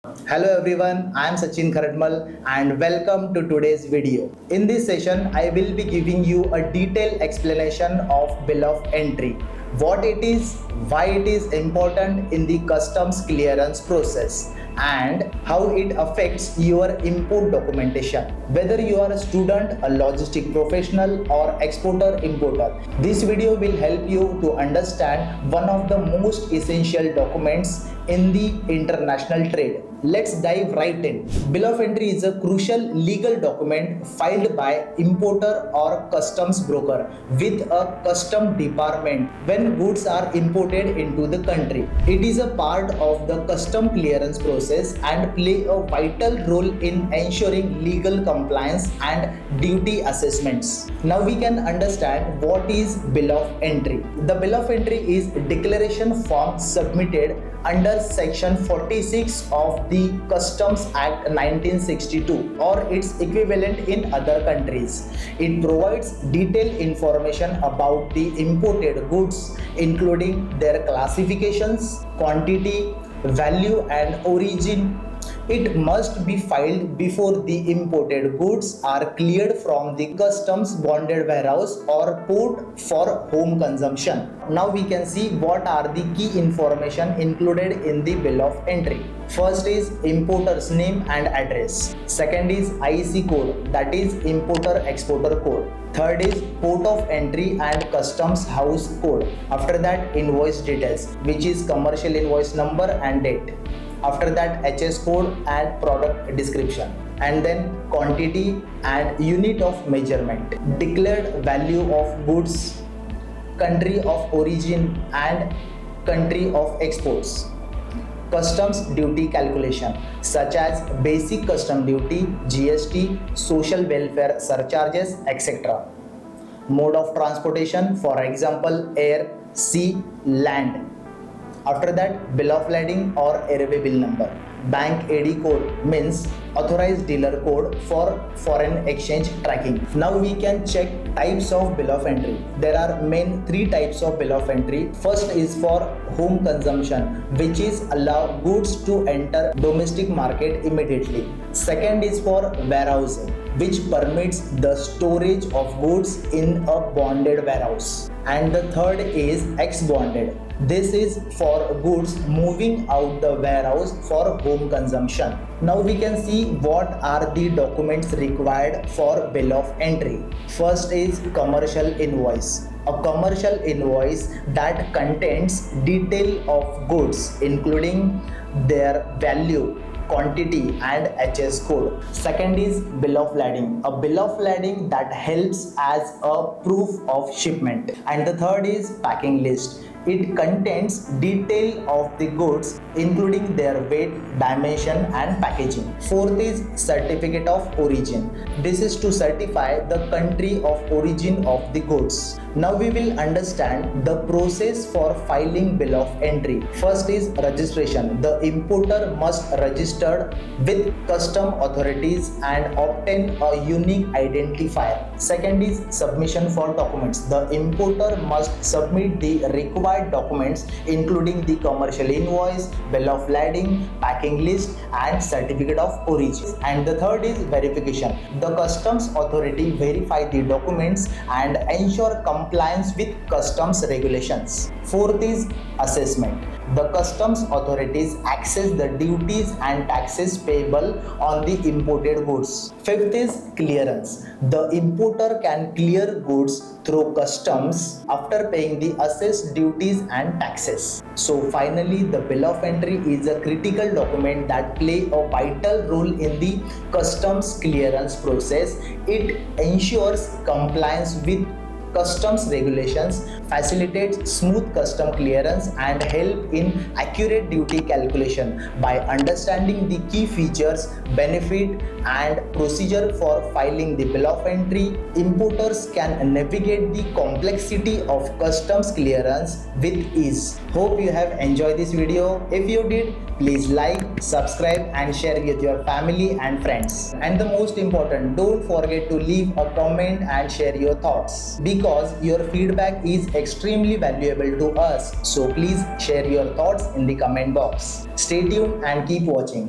Hello everyone, I am Sachin Kharatmal and welcome to today's video. In this session, I will be giving you a detailed explanation of bill of entry, what it is, why it is important in the customs clearance process, and how it affects your import documentation. Whether you are a student, a logistic professional, or exporter importer, this video will help you to understand one of the most essential documents in the international trade. Let's dive right in. Bill of entry is a crucial legal document filed by importer or customs broker with a custom department when goods are imported into the country. It is a part of the custom clearance process and play a vital role in ensuring legal compliance and duty assessments. Now we can understand what is bill of entry. The bill of entry is a declaration form submitted under section 46 of the Customs Act 1962 or its equivalent in other countries. It provides detailed information about the imported goods, including their classifications, quantity, value and origin. It must be filed before the imported goods are cleared from the customs bonded warehouse or port for home consumption. Now we can see what are the key information included in the bill of entry. First is importer's name and address. Second is IEC code, that is importer exporter code. Third is port of entry and customs house code. After that, invoice details, which is commercial invoice number and date. After that, HS code and product description, and then quantity and unit of measurement, declared value of goods, country of origin and country of exports, customs duty calculation such as basic custom duty, GST, social welfare surcharges, etc. Mode of transportation, for example, air, sea, land. After that, bill of lading or airway bill number. Bank AD code means authorized dealer code for foreign exchange tracking. Now we can check types of bill of entry. There are main three types of bill of entry. First is for home consumption, which is allow goods to enter domestic market immediately. Second is for warehousing, which permits the storage of goods in a bonded warehouse. And the third is ex-bonded. This is for goods moving out the warehouse for home consumption. Now we can see what are the documents required for bill of entry. First is commercial invoice. A commercial invoice that contains detail of goods including their value, quantity and HS code. Second is bill of lading, a bill of lading that helps as a proof of shipment. And the third is packing list. It contains detail of the goods including their weight, dimension and packaging. Fourth is certificate of origin. This is to certify the country of origin of the goods. Now we will understand the process for filing bill of entry. First is registration. The importer must register with custom authorities and obtain a unique identifier. Second is submission for documents. The importer must submit the required documents including the commercial invoice, bill of lading, packing list and certificate of origin. And the third is verification. The customs authority verify the documents and ensure compliance with customs regulations. Fourth is assessment. The customs authorities assess the duties and taxes payable on the imported goods. Fifth is clearance. The importer can clear goods through customs after paying the assessed duties and taxes. So finally, the bill of entry is a critical document that plays a vital role in the customs clearance process. It ensures compliance with customs regulations, facilitates smooth custom clearance and help in accurate duty calculation. By understanding the key features, benefit and procedure for filing the bill of entry, importers can navigate the complexity of customs clearance with ease. Hope you have enjoyed this video. If you did, please like, subscribe and share with your family and friends. And the most important, don't forget to leave a comment and share your thoughts, because your feedback is extremely valuable to us. So please share your thoughts in the comment box. Stay tuned and keep watching.